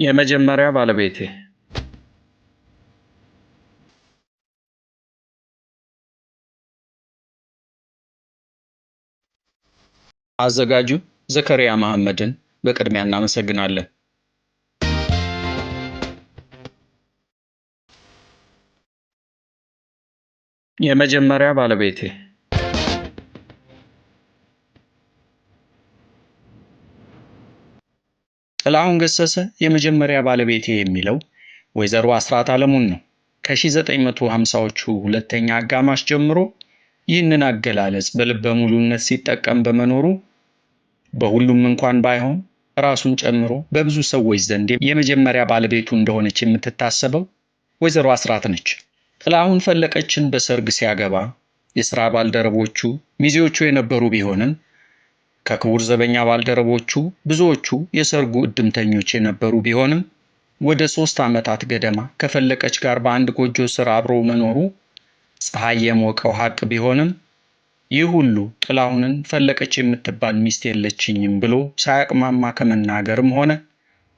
የመጀመሪያ ባለቤቴ አዘጋጁ ዘከሪያ መሐመድን በቅድሚያ እናመሰግናለን። የመጀመሪያ ባለቤቴ ጥላሁን ገሰሰ የመጀመሪያ ባለቤቴ የሚለው ወይዘሮ አስራት አለሙን ነው። ከ1950ዎቹ ሁለተኛ አጋማሽ ጀምሮ ይህንን አገላለጽ በልበ ሙሉነት ሲጠቀም በመኖሩ በሁሉም እንኳን ባይሆን ራሱን ጨምሮ በብዙ ሰዎች ዘንድ የመጀመሪያ ባለቤቱ እንደሆነች የምትታሰበው ወይዘሮ አስራት ነች። ጥላሁን ፈለቀችን በሰርግ ሲያገባ የሥራ ባልደረቦቹ ሚዜዎቹ የነበሩ ቢሆንም ከክቡር ዘበኛ ባልደረቦቹ ብዙዎቹ የሰርጉ እድምተኞች የነበሩ ቢሆንም ወደ 3 ዓመታት ገደማ ከፈለቀች ጋር በአንድ ጎጆ ስር አብሮ መኖሩ ፀሐይ የሞቀው ሀቅ ቢሆንም ይህ ሁሉ ጥላሁንን ፈለቀች የምትባል ሚስት የለችኝም ብሎ ሳያቅማማ ከመናገርም ሆነ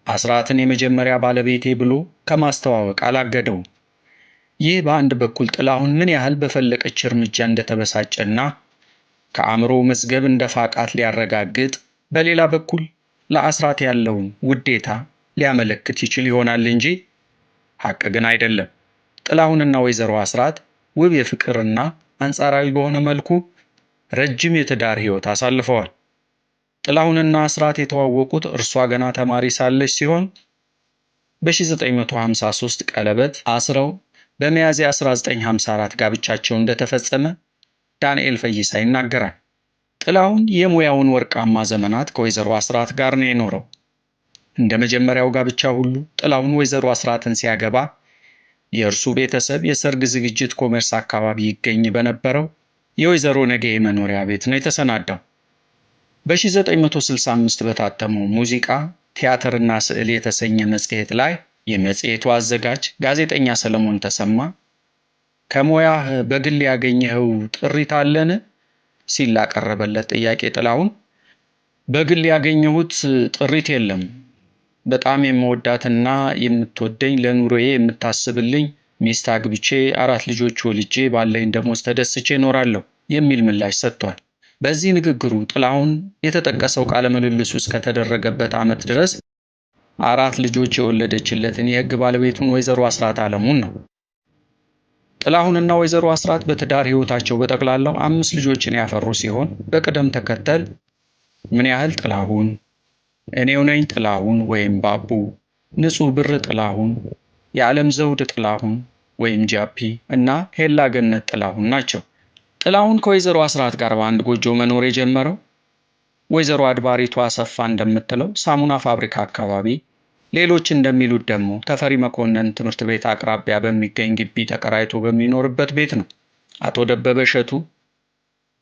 አስራትን የመጀመሪያ ባለቤቴ ብሎ ከማስተዋወቅ አላገደውም። ይህ በአንድ በኩል ጥላሁን ምን ያህል በፈለቀች እርምጃ እንደተበሳጨና ከአእምሮ መዝገብ እንደፋቃት ሊያረጋግጥ፣ በሌላ በኩል ለአስራት ያለውን ውዴታ ሊያመለክት ይችል ይሆናል እንጂ ሀቅ ግን አይደለም። ጥላሁንና ወይዘሮ አስራት ውብ የፍቅርና አንጻራዊ በሆነ መልኩ ረጅም የትዳር ሕይወት አሳልፈዋል። ጥላሁንና አስራት የተዋወቁት እርሷ ገና ተማሪ ሳለች ሲሆን በ1953 ቀለበት አስረው በሚያዝያ 1954 ጋብቻቸው እንደተፈጸመ ዳንኤል ፈይሳ ይናገራል። ጥላሁን የሙያውን ወርቃማ ዘመናት ከወይዘሮ አስራት ጋር ነው የኖረው። እንደ መጀመሪያው ጋብቻ ሁሉ ጥላሁን ወይዘሮ አስራትን ሲያገባ የእርሱ ቤተሰብ የሰርግ ዝግጅት ኮሜርስ አካባቢ ይገኝ በነበረው የወይዘሮ ነገ መኖሪያ ቤት ነው የተሰናዳው። በ1965 በታተመው ሙዚቃ ቲያትርና ስዕል የተሰኘ መጽሔት ላይ የመጽሔቱ አዘጋጅ ጋዜጠኛ ሰለሞን ተሰማ ከሙያህ በግል ያገኘኸው ጥሪት አለን ሲል ላቀረበለት ጥያቄ ጥላሁን በግል ያገኘሁት ጥሪት የለም፣ በጣም የምወዳትና የምትወደኝ ለኑሮዬ የምታስብልኝ ሚስት አግብቼ 4 ልጆች ወልጄ ባለኝ ደሞዝ ተደስቼ እኖራለሁ የሚል ምላሽ ሰጥቷል። በዚህ ንግግሩ ጥላሁን የተጠቀሰው ቃለ ምልልስ እስከተደረገበት ዓመት ድረስ 4 ልጆች የወለደችለትን የሕግ ባለቤቱን ወይዘሮ አስራት አለሙን ነው። ጥላሁንና ወይዘሮ አስራት በትዳር ሕይወታቸው በጠቅላላው 5 ልጆችን ያፈሩ ሲሆን በቅደም ተከተል ምን ያህል ጥላሁን፣ እኔው ነኝ ጥላሁን ወይም ባቡ፣ ንጹህ ብር ጥላሁን፣ የዓለም ዘውድ ጥላሁን ወይም ጃፒ እና ሄላ ገነት ጥላሁን ናቸው። ጥላሁን ከወይዘሮ አስራት ጋር በአንድ ጎጆ መኖር የጀመረው ወይዘሮ አድባሪቱ አሰፋ እንደምትለው ሳሙና ፋብሪካ አካባቢ፣ ሌሎች እንደሚሉት ደግሞ ተፈሪ መኮንን ትምህርት ቤት አቅራቢያ በሚገኝ ግቢ ተከራይቶ በሚኖርበት ቤት ነው። አቶ ደበበ እሸቱ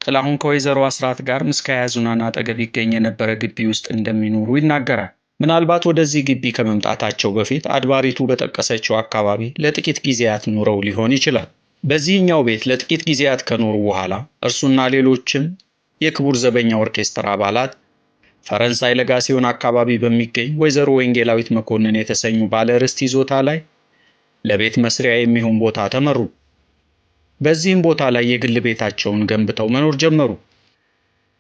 ጥላሁን ከወይዘሮ አስራት ጋር ምስካየ ኅዙናን አጠገብ ይገኝ የነበረ ግቢ ውስጥ እንደሚኖሩ ይናገራል። ምናልባት ወደዚህ ግቢ ከመምጣታቸው በፊት አድባሪቱ በጠቀሰችው አካባቢ ለጥቂት ጊዜያት ኑረው ሊሆን ይችላል። በዚህኛው ቤት ለጥቂት ጊዜያት ከኖሩ በኋላ እርሱና ሌሎችም የክቡር ዘበኛ ኦርኬስትራ አባላት ፈረንሳይ ለጋሲዮን አካባቢ በሚገኝ ወይዘሮ ወንጌላዊት መኮንን የተሰኙ ባለ ርስት ይዞታ ላይ ለቤት መስሪያ የሚሆን ቦታ ተመሩ። በዚህም ቦታ ላይ የግል ቤታቸውን ገንብተው መኖር ጀመሩ።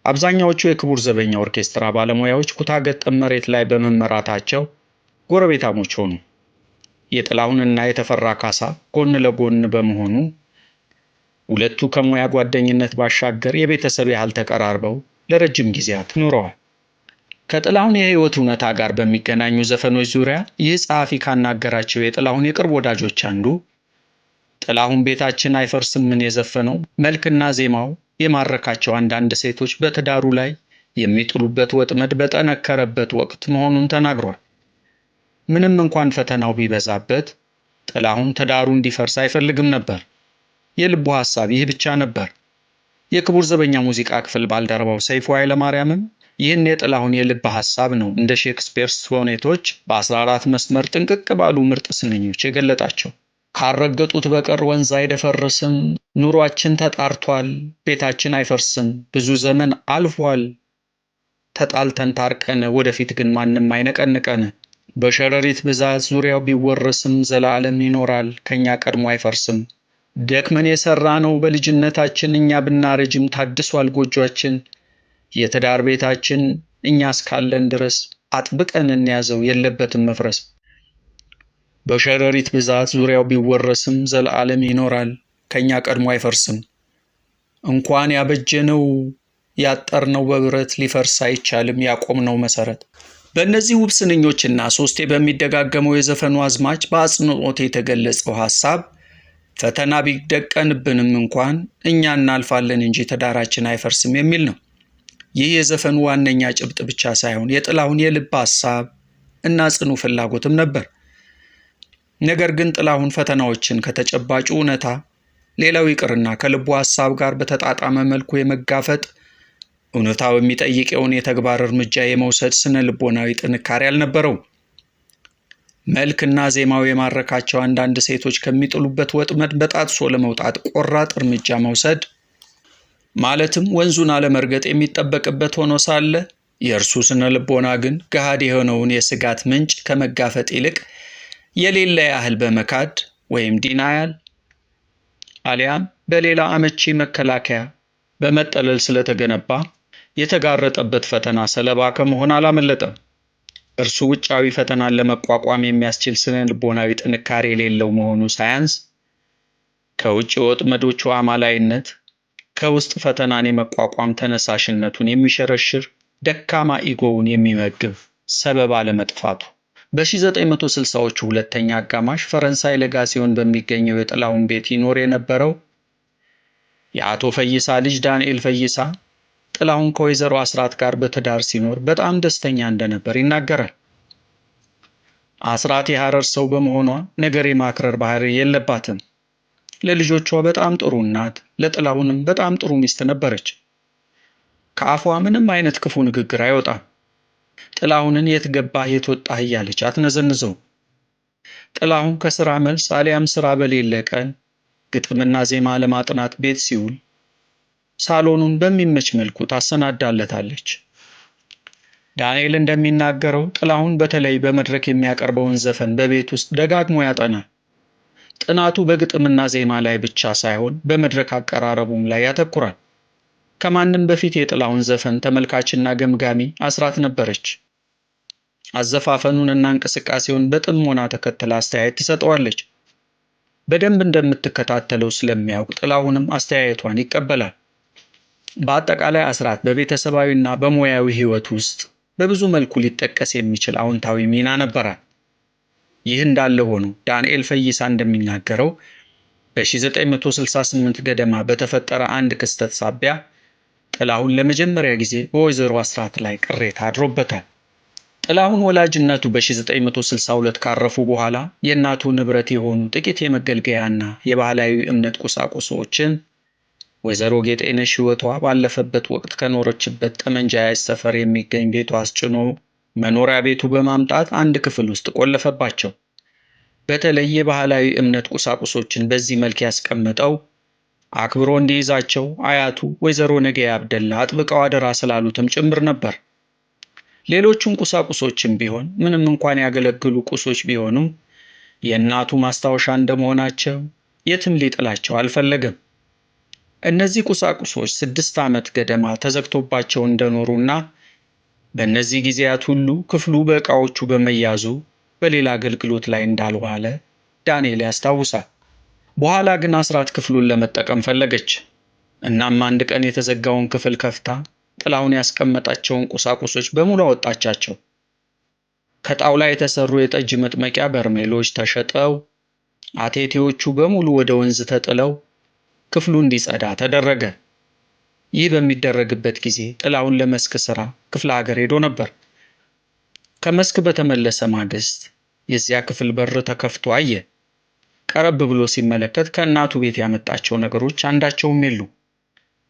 አብዛኛዎቹ የክቡር ዘበኛ ኦርኬስትራ ባለሙያዎች ኩታ ገጠም መሬት ላይ በመመራታቸው ጎረቤታሞች ሆኑ። የጥላሁንና የተፈራ ካሳ ጎን ለጎን በመሆኑ ሁለቱ ከሙያ ጓደኝነት ባሻገር የቤተሰብ ያህል ተቀራርበው ለረጅም ጊዜያት ኖረዋል። ከጥላሁን የህይወት እውነታ ጋር በሚገናኙ ዘፈኖች ዙሪያ ይህ ጸሐፊ ካናገራቸው የጥላሁን የቅርብ ወዳጆች አንዱ ጥላሁን ቤታችን አይፈርስምን የዘፈነው መልክና ዜማው የማረካቸው አንዳንድ ሴቶች በትዳሩ ላይ የሚጥሉበት ወጥመድ በጠነከረበት ወቅት መሆኑን ተናግሯል። ምንም እንኳን ፈተናው ቢበዛበት ጥላሁን ትዳሩ እንዲፈርስ አይፈልግም ነበር። የልቡ ሐሳብ ይህ ብቻ ነበር። የክቡር ዘበኛ ሙዚቃ ክፍል ባልደረባው ሰይፉ ኃይለማርያምም ይህን የጥላሁን የልብ ሐሳብ ነው እንደ ሼክስፒር ሶኔቶች በ14 መስመር ጥንቅቅ ባሉ ምርጥ ስንኞች የገለጣቸው። ካረገጡት በቀር ወንዝ አይደፈርስም፣ ኑሯችን ተጣርቷል፣ ቤታችን አይፈርስም፣ ብዙ ዘመን አልፏል፣ ተጣልተን ታርቀን ወደፊት ግን ማንም አይነቀንቀን፣ በሸረሪት ብዛት ዙሪያው ቢወረስም ዘላለም ይኖራል ከኛ ቀድሞ አይፈርስም። ደክመን የሠራነው በልጅነታችን እኛ ብናረጅም ታድሷል ጎጆአችን። የትዳር ቤታችን እኛ እስካለን ድረስ አጥብቀን እንያዘው የለበትም መፍረስ። በሸረሪት ብዛት ዙሪያው ቢወረስም ዘላለም ይኖራል ከኛ ቀድሞ አይፈርስም። እንኳን ያበጀነው ያጠርነው በብረት ሊፈርስ አይቻልም ያቆምነው መሠረት። በእነዚህ ውብ ስንኞችና ሶስቴ በሚደጋገመው የዘፈኑ አዝማች በአጽንዖት የተገለጸው ሐሳብ ፈተና ቢደቀንብንም እንኳን እኛ እናልፋለን እንጂ ትዳራችን አይፈርስም የሚል ነው። ይህ የዘፈኑ ዋነኛ ጭብጥ ብቻ ሳይሆን የጥላሁን የልብ ሐሳብ እና ጽኑ ፍላጎትም ነበር። ነገር ግን ጥላሁን ፈተናዎችን ከተጨባጩ እውነታ፣ ሌላው ይቅርና ከልቡ ሐሳብ ጋር በተጣጣመ መልኩ የመጋፈጥ እውነታው የሚጠይቀውን የተግባር እርምጃ የመውሰድ ስነ ልቦናዊ ጥንካሬ አልነበረው። መልክና ዜማው የማረካቸው አንዳንድ ሴቶች ከሚጥሉበት ወጥመድ በጣጥሶ ለመውጣት ቆራጥ እርምጃ መውሰድ ማለትም ወንዙን አለመርገጥ የሚጠበቅበት ሆኖ ሳለ የእርሱ ስነ ልቦና ግን ገሃድ የሆነውን የስጋት ምንጭ ከመጋፈጥ ይልቅ የሌለ ያህል በመካድ ወይም ዲናያል አሊያም በሌላ አመቺ መከላከያ በመጠለል ስለተገነባ የተጋረጠበት ፈተና ሰለባ ከመሆን አላመለጠም። እርሱ ውጫዊ ፈተናን ለመቋቋም የሚያስችል ስነ ልቦናዊ ጥንካሬ የሌለው መሆኑ ሳያንስ ከውጭ ወጥመዶቹ አማላይነት ከውስጥ ፈተናን የመቋቋም ተነሳሽነቱን የሚሸረሽር ደካማ ኢጎውን የሚመግብ ሰበብ አለመጥፋቱ። በ1960ዎቹ ሁለተኛ አጋማሽ ፈረንሳይ ለጋሲዮን በሚገኘው የጥላሁን ቤት ይኖር የነበረው የአቶ ፈይሳ ልጅ ዳንኤል ፈይሳ ጥላሁን ከወይዘሮ አስራት ጋር በትዳር ሲኖር በጣም ደስተኛ እንደነበር ይናገራል። አስራት የሐረር ሰው በመሆኗ ነገር የማክረር ባህሪ የለባትም። ለልጆቿ በጣም ጥሩ እናት፣ ለጥላሁንም በጣም ጥሩ ሚስት ነበረች። ከአፏ ምንም አይነት ክፉ ንግግር አይወጣም። ጥላሁንን የት ገባህ የት ወጣህ እያለች አትነዘንዘው። ጥላሁን ከስራ መልስ አሊያም ስራ በሌለ ቀን ግጥምና ዜማ ለማጥናት ቤት ሲውል ሳሎኑን በሚመች መልኩ ታሰናዳለታለች። ዳንኤል እንደሚናገረው ጥላሁን በተለይ በመድረክ የሚያቀርበውን ዘፈን በቤት ውስጥ ደጋግሞ ያጠናል። ጥናቱ በግጥምና ዜማ ላይ ብቻ ሳይሆን በመድረክ አቀራረቡም ላይ ያተኩራል። ከማንም በፊት የጥላሁን ዘፈን ተመልካችና ገምጋሚ አስራት ነበረች። አዘፋፈኑንና እንቅስቃሴውን በጥሞና ተከትላ አስተያየት ትሰጠዋለች። በደንብ እንደምትከታተለው ስለሚያውቅ ጥላሁንም አስተያየቷን ይቀበላል። በአጠቃላይ አስራት በቤተሰባዊና በሙያዊ ሕይወት ውስጥ በብዙ መልኩ ሊጠቀስ የሚችል አዎንታዊ ሚና ነበራል። ይህ እንዳለ ሆኖ ዳንኤል ፈይሳ እንደሚናገረው በ1968 ገደማ በተፈጠረ አንድ ክስተት ሳቢያ ጥላሁን ለመጀመሪያ ጊዜ በወይዘሮ አስራት ላይ ቅሬታ አድሮበታል። ጥላሁን ወላጅነቱ በ1962 ካረፉ በኋላ የእናቱ ንብረት የሆኑ ጥቂት የመገልገያና የባህላዊ እምነት ቁሳቁሶችን ወይዘሮ ጌጤነሽ ሕይወቷ ባለፈበት ወቅት ከኖረችበት ጠመንጃ ያዝ ሰፈር የሚገኝ ቤቷ አስጭኖ መኖሪያ ቤቱ በማምጣት አንድ ክፍል ውስጥ ቆለፈባቸው። በተለይ የባህላዊ እምነት ቁሳቁሶችን በዚህ መልክ ያስቀመጠው አክብሮ እንዲይዛቸው አያቱ ወይዘሮ ነገ አብደላ አጥብቀው አደራ ስላሉትም ጭምር ነበር። ሌሎቹም ቁሳቁሶችም ቢሆን ምንም እንኳን ያገለግሉ ቁሶች ቢሆኑም የእናቱ ማስታወሻ እንደመሆናቸው የትም ሊጥላቸው አልፈለገም። እነዚህ ቁሳቁሶች 6 ዓመት ገደማ ተዘግቶባቸው እንደኖሩና በእነዚህ ጊዜያት ሁሉ ክፍሉ በዕቃዎቹ በመያዙ በሌላ አገልግሎት ላይ እንዳልዋለ ዳንኤል ያስታውሳል። በኋላ ግን አስራት ክፍሉን ለመጠቀም ፈለገች። እናም አንድ ቀን የተዘጋውን ክፍል ከፍታ ጥላሁን ያስቀመጣቸውን ቁሳቁሶች በሙሉ አወጣቻቸው። ከጣውላ የተሰሩ የጠጅ መጥመቂያ በርሜሎች ተሸጠው አቴቴዎቹ በሙሉ ወደ ወንዝ ተጥለው ክፍሉ እንዲጸዳ ተደረገ። ይህ በሚደረግበት ጊዜ ጥላሁን ለመስክ ሥራ ክፍለ ሀገር ሄዶ ነበር። ከመስክ በተመለሰ ማግስት የዚያ ክፍል በር ተከፍቶ አየ። ቀረብ ብሎ ሲመለከት ከእናቱ ቤት ያመጣቸው ነገሮች አንዳቸውም የሉ።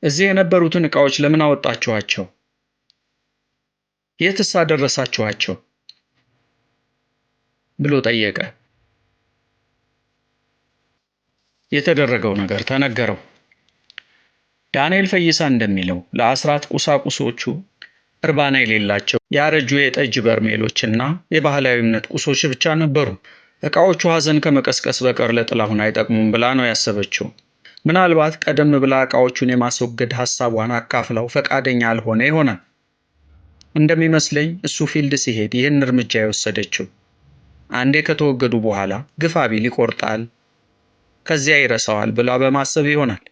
እዚህ የነበሩትን ዕቃዎች ለምን አወጣችኋቸው? የትስ አደረሳችኋቸው? ብሎ ጠየቀ። የተደረገው ነገር ተነገረው። ዳንኤል ፈይሳ እንደሚለው ለአስራት ቁሳቁሶቹ እርባና የሌላቸው ያረጁ የጠጅ በርሜሎችና የባህላዊ እምነት ቁሶች ብቻ ነበሩ። ዕቃዎቹ ሐዘን ከመቀስቀስ በቀር ለጥላሁን አይጠቅሙም ብላ ነው ያሰበችው። ምናልባት ቀደም ብላ ዕቃዎቹን የማስወገድ ሐሳቧን አካፍለው ፈቃደኛ አልሆነ ይሆናል። እንደሚመስለኝ እሱ ፊልድ ሲሄድ ይህን እርምጃ የወሰደችው አንዴ ከተወገዱ በኋላ ግፋ ቢል ይቆርጣል፣ ከዚያ ይረሳዋል ብላ በማሰብ ይሆናል።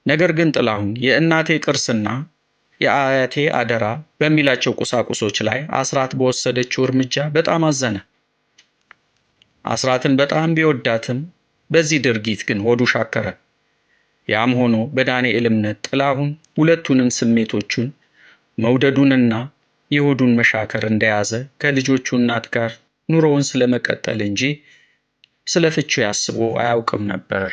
ነገር ግን ጥላሁን የእናቴ ቅርስና የአያቴ አደራ በሚላቸው ቁሳቁሶች ላይ አስራት በወሰደችው እርምጃ በጣም አዘነ። አስራትን በጣም ቢወዳትም በዚህ ድርጊት ግን ሆዱ ሻከረ። ያም ሆኖ በዳንኤል እምነት ጥላሁን ሁለቱንም ስሜቶቹን መውደዱንና የሆዱን መሻከር እንደያዘ ከልጆቹ እናት ጋር ኑሮውን ስለመቀጠል እንጂ ስለ ፍቺው ያስቦ አያውቅም ነበር።